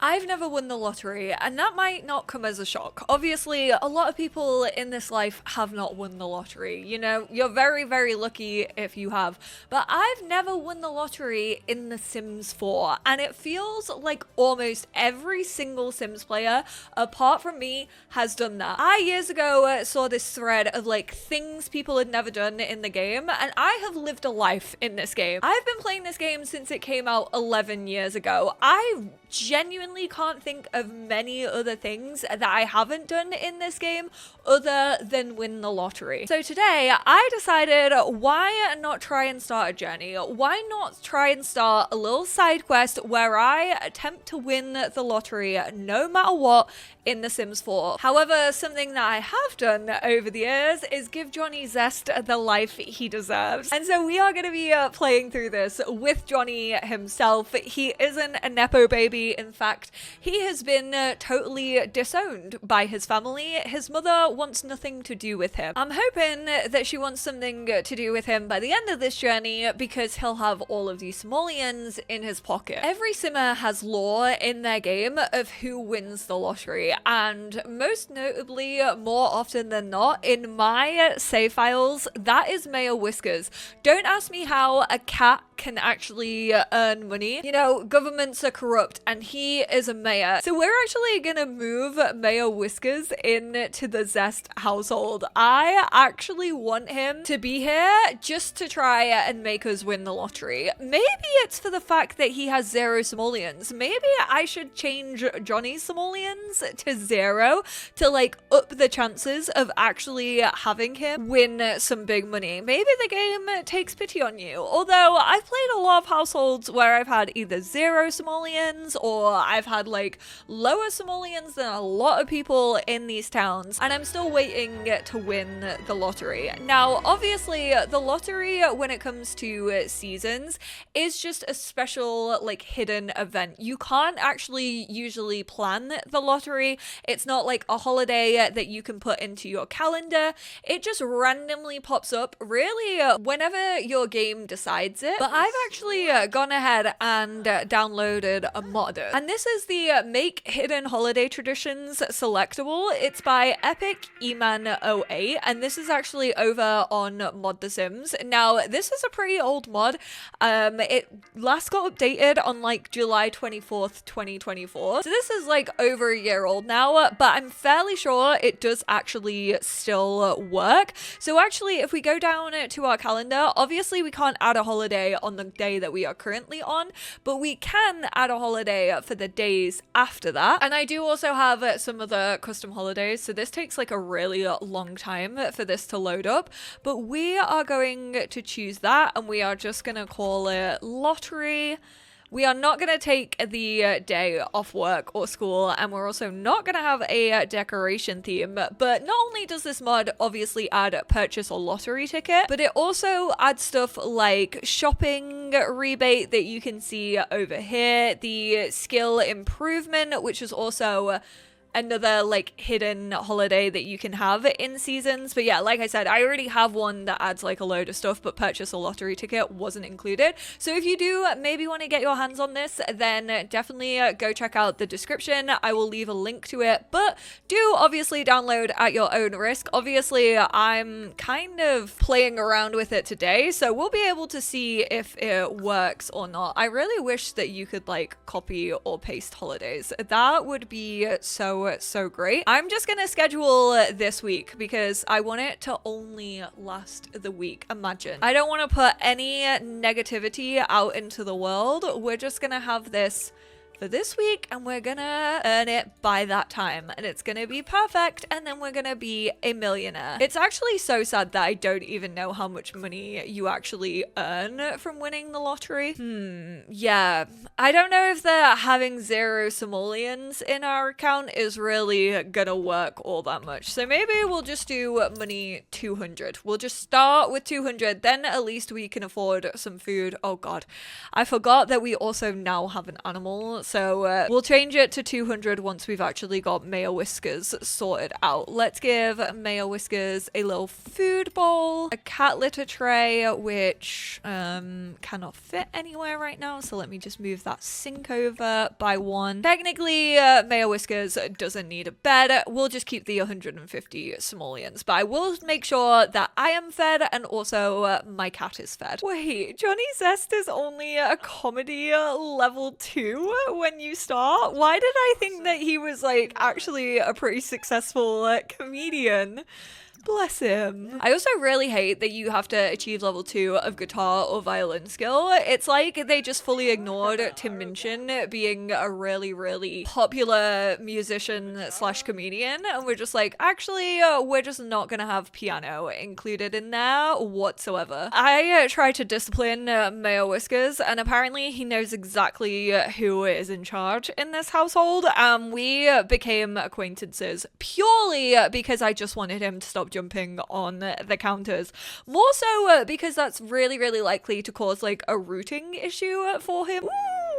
I've never won the lottery, and that might not come as a shock. Obviously, a lot of people in this life have not won the lottery. You know, you're very, very lucky if you have. But I've never won the lottery in The Sims 4, and it feels like almost every single Sims player, apart from me, has done that. I years ago saw this thread of like things people had never done in the game, and I have lived a life in this game. I've been playing this game since it came out 11 years ago. I genuinely can't think of many other things that I haven't done in this game other than win the lottery. So today I decided, why not try and start a journey? Why not try and start a little side quest where I attempt to win the lottery no matter what in The Sims 4. However, something that I have done over the years is give Johnny Zest the life he deserves. And so we are going to be playing through this with Johnny himself. He isn't a Nepo baby. In fact, he has been totally disowned by his family. His mother wants nothing to do with him. I'm hoping that she wants something to do with him by the end of this journey because he'll have all of these simoleons in his pocket. Every simmer has lore in their game of who wins the lottery, and most notably, more often than not, in my save files, that is Mayor Whiskers. Don't ask me how a cat can actually earn money. You know, governments are corrupt and he is a mayor. So we're actually gonna move Mayor Whiskers into the Zest household. I actually want him to be here just to try and make us win the lottery. Maybe it's for the fact that he has 0 simoleons. Maybe I should change Johnny's simoleons to 0 to like up the chances of actually having him win some big money. Maybe the game takes pity on you. Although I've played a lot of households where I've had either 0 simoleons or I've had like lower simoleons than a lot of people in these towns, and I'm still waiting to win the lottery. Now, obviously, the lottery when it comes to seasons is just a special like hidden event. You can't actually usually plan the lottery. It's not like a holiday that you can put into your calendar. It just randomly pops up really whenever your game decides it. But I've actually gone ahead and downloaded a mod, and this is the Make Hidden Holiday Traditions selectable. It's by Epic Eman08, and this is actually over on Mod The Sims. Now, this is a pretty old mod. It last got updated on like July 24th, 2024. So this is like over a year old now, but I'm fairly sure it does actually still work. So actually, if we go down to our calendar, obviously we can't add a holiday on the day that we are currently on, but we can add a holiday for the days after that. And I do also have some other custom holidays, so this takes like a really long time for this to load up, but we are going to choose that and we are just going to call it lottery. We are not going to take the day off work or school, and we're also not going to have a decoration theme. But not only does this mod obviously add purchase a lottery ticket, but it also adds stuff like shopping rebate that you can see over here, the skill improvement, which is also another like hidden holiday that you can have in seasons. But yeah, like I said, I already have one that adds like a load of stuff, but purchase a lottery ticket wasn't included. So if you do maybe want to get your hands on this, then definitely go check out the description. I will leave a link to it, but do obviously download at your own risk. Obviously, I'm kind of playing around with it today, so we'll be able to see if it works or not. I really wish that you could like copy or paste holidays. That would be so great. I'm just gonna schedule this week because I want it to only last the week. Imagine. I don't want to put any negativity out into the world. We're just gonna have this for this week and we're gonna earn it by that time and it's gonna be perfect, and then we're gonna be a millionaire. It's actually so sad that I don't even know how much money you actually earn from winning the lottery. Yeah, I don't know if the having 0 simoleons in our account is really gonna work all that much. So maybe we'll just do money 200. We'll just start with 200, then at least we can afford some food. Oh god, I forgot that we also now have an animal, So we'll change it to 200 once we've actually got Mayor Whiskers sorted out. Let's give Mayor Whiskers a little food bowl, a cat litter tray, which cannot fit anywhere right now. So let me just move that sink over by one. Technically, Mayor Whiskers doesn't need a bed. We'll just keep the 150 simoleons, but I will make sure that I am fed and also my cat is fed. Wait, Johnny Zest is only a comedy level 2 when you start? Why did I think that he was like actually a pretty successful comedian? Bless him. I also really hate that you have to achieve level 2 of guitar or violin skill. It's like they just fully ignored Tim Minchin being a really, really popular musician slash comedian. And we're just like, actually, we're just not gonna have piano included in there whatsoever. I tried to discipline Mayor Whiskers, and apparently he knows exactly who is in charge in this household. We became acquaintances purely because I just wanted him to stop jumping on the counters, more so because that's really, really likely to cause like a routing issue for him.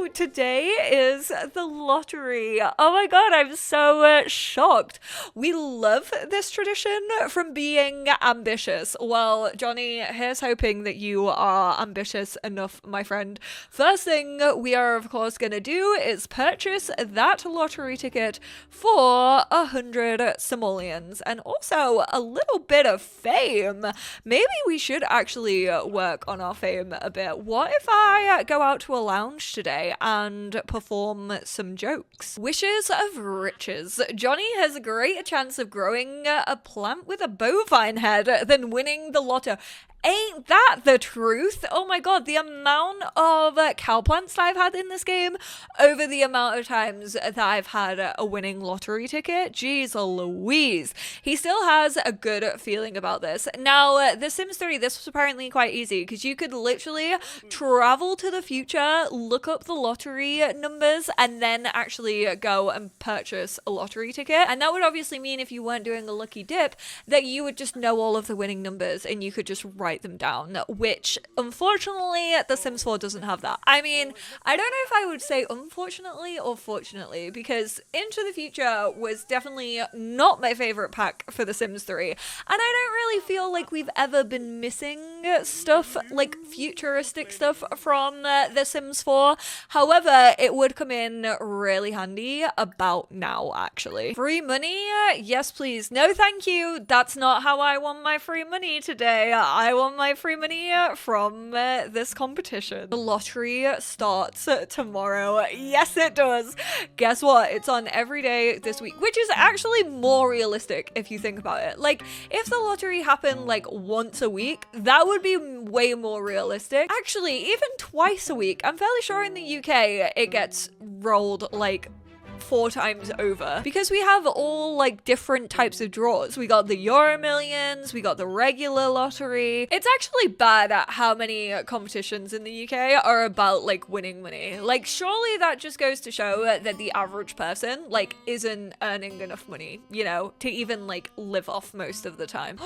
Ooh, today is the lottery. Oh my god, I'm so shocked. We love this tradition from being ambitious. Well, Johnny, here's hoping that you are ambitious enough, my friend. First thing we are of course gonna do is purchase that lottery ticket for 100 simoleons, and also a little bit of fame. Maybe we should actually work on our fame a bit. What if I go out to a lounge today and perform some jokes? Wishes of riches. Johnny has a greater chance of growing a plant with a bovine head than winning the lotto. Ain't that the truth? Oh my god, the amount of cow plants I've had in this game over the amount of times that I've had a winning lottery ticket. Jeez Louise. He still has a good feeling about this. Now, The Sims 3, this was apparently quite easy because you could literally travel to the future, look up the lottery numbers, and then actually go and purchase a lottery ticket. And that would obviously mean if you weren't doing a lucky dip, that you would just know all of the winning numbers and you could just write them down, which unfortunately The Sims 4 doesn't have that. I mean, I don't know if I would say unfortunately or fortunately, because Into the Future was definitely not my favorite pack for The Sims 3, and I don't really feel like we've ever been missing stuff, like futuristic stuff from The Sims 4. However, it would come in really handy about now, actually. Free money? Yes, please. No, thank you. That's not how I want my free money today. I want my free money from this competition. The lottery starts tomorrow. Yes, it does. Guess what? It's on every day this week, which is actually more realistic if you think about it. Like, if the lottery happened like once a week, that would be way more realistic. Actually, even twice a week. I'm fairly sure in the UK it gets rolled like 4 times over, because we have all like different types of draws. We got the Euro Millions, we got the regular lottery. It's actually bad at how many competitions in the UK are about like winning money. Like, surely that just goes to show that the average person like isn't earning enough money, you know, to even like live off most of the time.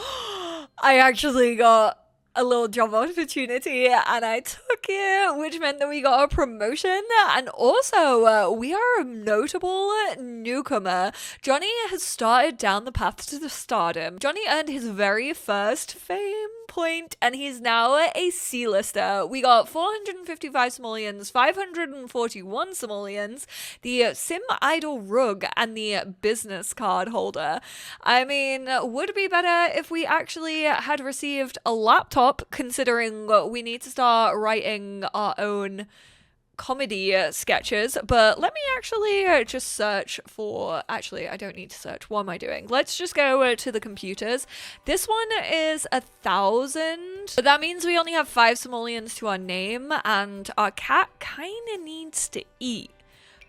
I actually got a little job opportunity and I took it, which meant that we got a promotion, and also we are a notable newcomer. Johnny has started down the path to the stardom. Johnny earned his very first fame point and he's now a C-lister. We got 455 simoleons, 541 simoleons, the Sim Idol rug, and the business card holder. I mean, would be better if we actually had received a laptop, considering we need to start writing our own comedy sketches. But let me actually just search for, actually I don't need to search, what am I doing? Let's just go to the computers. This one is 1,000, but that means we only have 5 simoleons to our name, and our cat kind of needs to eat.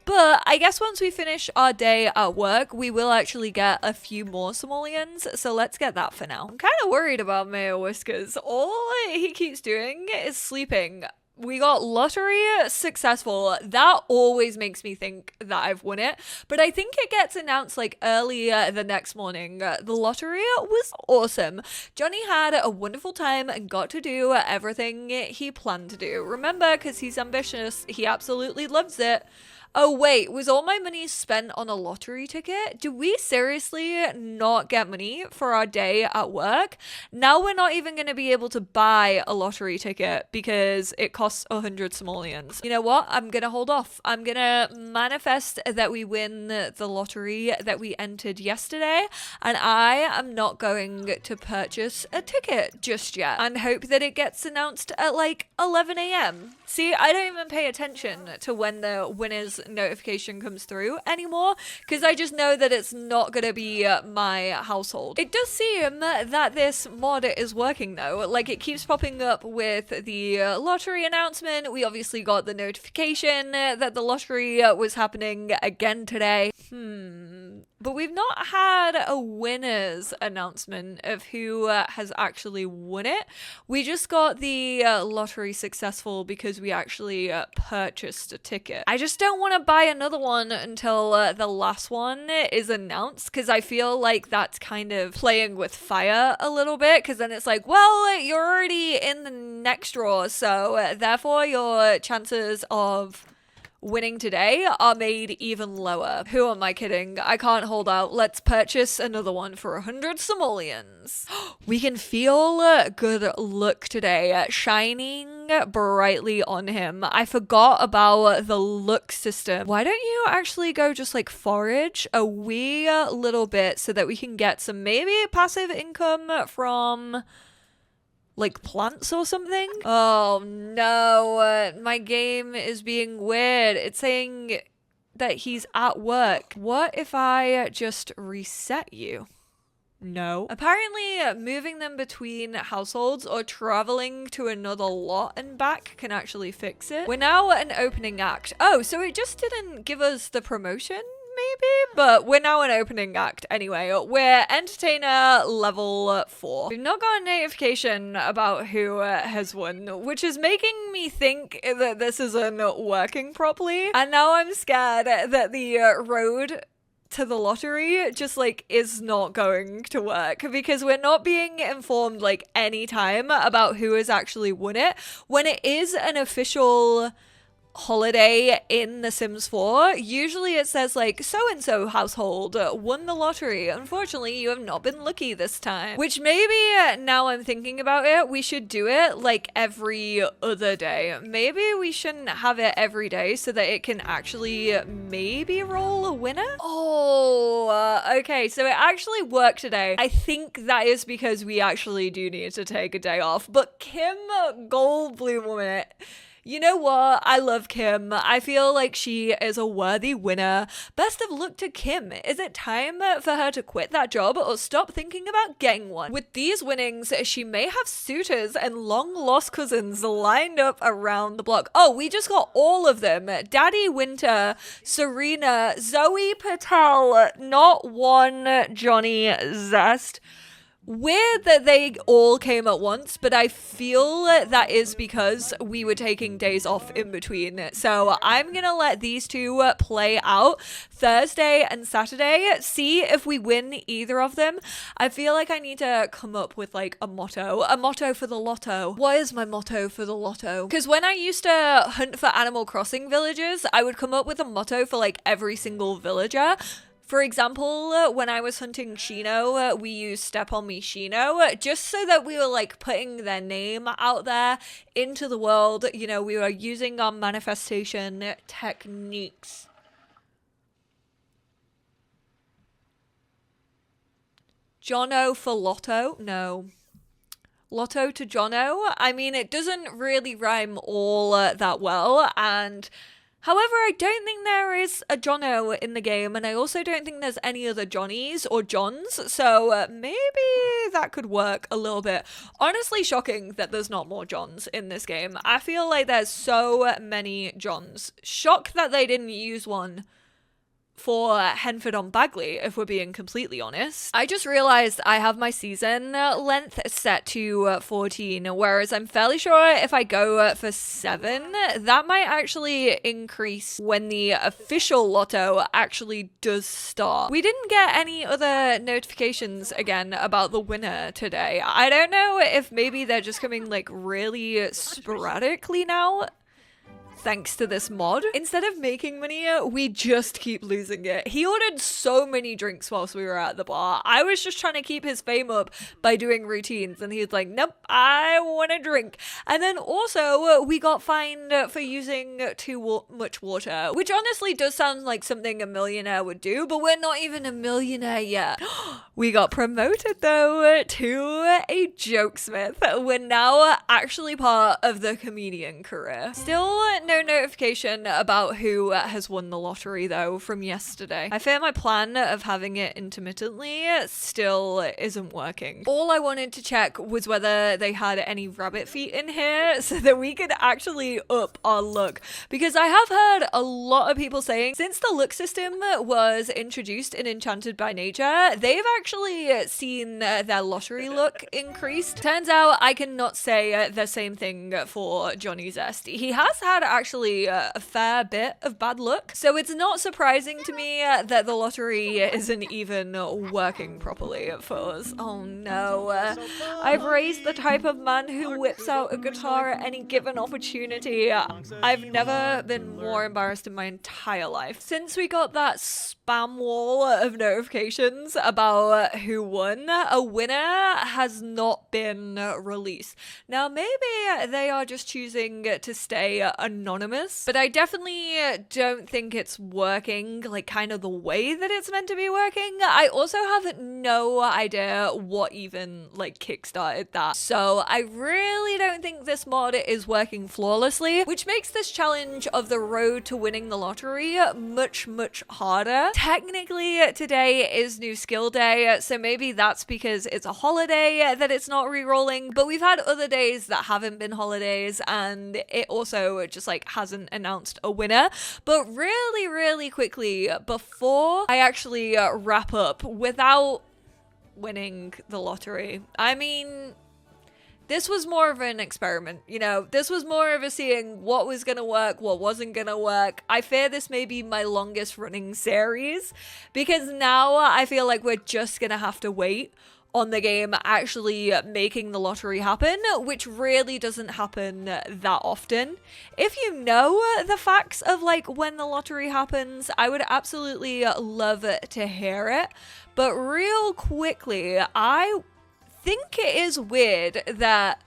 But I guess once we finish our day at work, we will actually get a few more simoleons, so let's get that for now. I'm kind of worried about Mayor Whiskers. All he keeps doing is sleeping. We got lottery successful. That always makes me think that I've won it, but I think it gets announced like early the next morning. The lottery was awesome. Johnny had a wonderful time and got to do everything he planned to do. Remember, because he's ambitious, he absolutely loves it. Oh wait, was all my money spent on a lottery ticket? Do we seriously not get money for our day at work? Now we're not even going to be able to buy a lottery ticket because it costs 100 simoleons. You know what? I'm going to hold off. I'm going to manifest that we win the lottery that we entered yesterday, and I am not going to purchase a ticket just yet and hope that it gets announced at like 11 a.m. See, I don't even pay attention to when the winner's notification comes through anymore because I just know that it's not going to be my household. It does seem that this mod is working though. Like, it keeps popping up with the lottery announcement. We obviously got the notification that the lottery was happening again today. But we've not had a winner's announcement of who has actually won it. We just got the lottery successful because we actually purchased a ticket. I just don't want to buy another one until the last one is announced, because I feel like that's kind of playing with fire a little bit, because then it's like, well, you're already in the next draw, so therefore your chances of winning today are made even lower. Who am I kidding? I can't hold out. Let's purchase another one for 100 simoleons. We can feel good luck today shining brightly on him. I forgot about the luck system. Why don't you actually go just like forage a wee little bit so that we can get some maybe passive income from like plants or something? Oh no, my game is being weird. It's saying that he's at work. What if I just reset you? No. Apparently, moving them between households or traveling to another lot and back can actually fix it. We're now an opening act. Oh, so it just didn't give us the promotion? Maybe, but we're now an opening act anyway. We're entertainer level 4. We've not got a notification about who has won, which is making me think that this isn't working properly. And now I'm scared that the road to the lottery just like is not going to work, because we're not being informed like any time about who has actually won it when it is an official holiday in The Sims 4. Usually it says like so-and-so household won the lottery. Unfortunately, you have not been lucky this time. Which maybe now I'm thinking about it, we should do it like every other day. Maybe we shouldn't have it every day so that it can actually maybe roll a winner. Oh, okay. So it actually worked today. I think that is because we actually do need to take a day off. But Kim Goldblum it. You know what? I love Kim. I feel like she is a worthy winner. Best of luck to Kim. Is it time for her to quit that job or stop thinking about getting one? With these winnings, she may have suitors and long lost cousins lined up around the block. Oh, we just got all of them. Daddy Winter, Serena, Zoe Patel, not one Johnny Zest. Weird that they all came at once, but I feel that is because we were taking days off in between. So I'm gonna let these two play out Thursday and Saturday, see if we win either of them. I feel like I need to come up with like a motto for the lotto. What is my motto for the lotto? Because when I used to hunt for Animal Crossing villagers, I would come up with a motto for like every single villager. For example, when I was hunting Shino, we used Step On Me Shino, just so that we were like putting their name out there into the world. You know, we were using our manifestation techniques. Jono for Lotto? No. Lotto to Jono? I mean, it doesn't really rhyme all that well, and however, I don't think there is a Jono in the game, and I also don't think there's any other Johnnies or Johns, so maybe that could work a little bit. Honestly, shocking that there's not more Johns in this game. I feel like there's so many Johns. Shocked that they didn't use one for Henford on Bagley, if we're being completely honest. I just realized I have my season length set to 14, whereas I'm fairly sure if I go for 7, that might actually increase when the official lotto actually does start. We didn't get any other notifications again about the winner today. I don't know if maybe they're just coming like really sporadically now. thanks to this mod. Instead of making money, we just keep losing it. He ordered so many drinks whilst we were at the bar. I was just trying to keep his fame up by doing routines, and he's like, nope, I want a drink. And then also, we got fined for using too much water, which honestly does sound like something a millionaire would do, but we're not even a millionaire yet. We got promoted though to a jokesmith. We're now actually part of the comedian career. Still no notification about who has won the lottery though from yesterday. I fear my plan of having it intermittently still isn't working. All I wanted to check was whether they had any rabbit feet in here so that we could actually up our luck, because I have heard a lot of people saying since the luck system was introduced in Enchanted by Nature, they've actually seen their lottery luck increased. Turns out I cannot say the same thing for Johnny Zest. He has had actually a fair bit of bad luck, so it's not surprising to me that the lottery isn't even working properly for us. Oh no, I've raised the type of man who whips out a guitar at any given opportunity. I've never been more embarrassed in my entire life. Since we got that spam wall of notifications about who won, a winner has not been released. Now maybe they are just choosing to stay anonymous, but I definitely don't think it's working like kind of the way that it's meant to be working. I also have no idea what even like kickstarted that, so I really don't think this mod is working flawlessly, which makes this challenge of the road to winning the lottery much harder. Technically today is new skill day, so maybe that's because it's a holiday that it's not re-rolling, but we've had other days that haven't been holidays and it also just like hasn't announced a winner. But really quickly, before I actually wrap up without winning the lottery, I mean, this was more of an experiment, you know, this was more of a seeing what was gonna work, what wasn't gonna work. I fear this may be my longest running series, because now I feel like we're just gonna have to wait on the game actually making the lottery happen, which really doesn't happen that often. If you know the facts of like when the lottery happens, I would absolutely love to hear it. But real quickly, I think it is weird that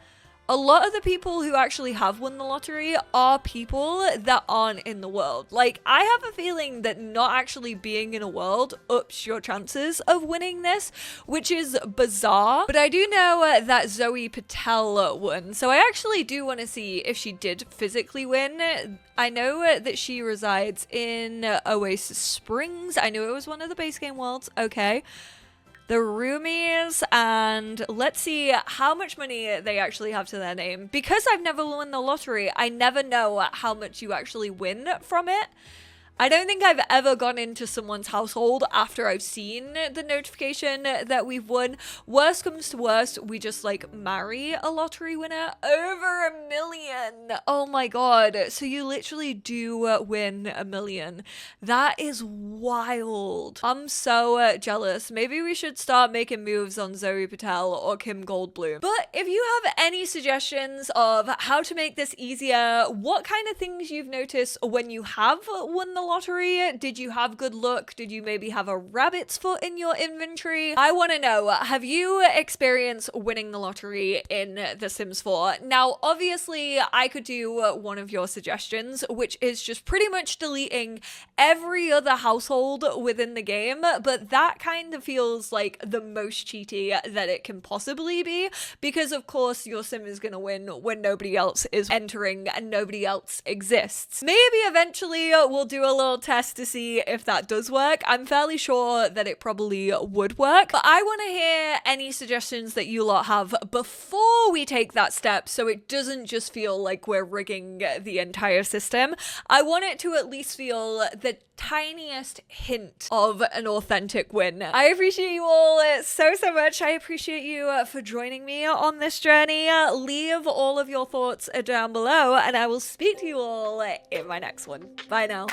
a lot of the people who actually have won the lottery are people that aren't in the world. Like, I have a feeling that not actually being in a world ups your chances of winning this, which is bizarre. But I do know that Zoe Patel won, so I actually do want to see if she did physically win. I know that she resides in Oasis Springs. I knew it was one of the base game worlds. Okay. The roomies, and let's see how much money they actually have to their name. Because I've never won the lottery, I never know how much you actually win from it. I don't think I've ever gone into someone's household after I've seen the notification that we've won. Worst comes to worst, we just like marry a lottery winner. Over $1 million. Oh my god. So you literally do win $1 million. That is wild. I'm so jealous. Maybe we should start making moves on Zoe Patel or Kim Goldblum. But if you have any suggestions of how to make this easier, what kind of things you've noticed when you have won the lottery, did you have good luck? Did you maybe have a rabbit's foot in your inventory? I want to know, have you experienced winning the lottery in The Sims 4? Now, obviously, I could do one of your suggestions, which is just pretty much deleting every other household within the game, but that kind of feels like the most cheaty that it can possibly be, because of course your sim is going to win when nobody else is entering and nobody else exists. Maybe eventually we'll do a little test to see if that does work. I'm fairly sure that it probably would work, but I want to hear any suggestions that you lot have before we take that step, so it doesn't just feel like we're rigging the entire system. I want it to at least feel the tiniest hint of an authentic win. I appreciate you all so much. I appreciate you for joining me on this journey. Leave all of your thoughts down below, and I will speak to you all in my next one. Bye now.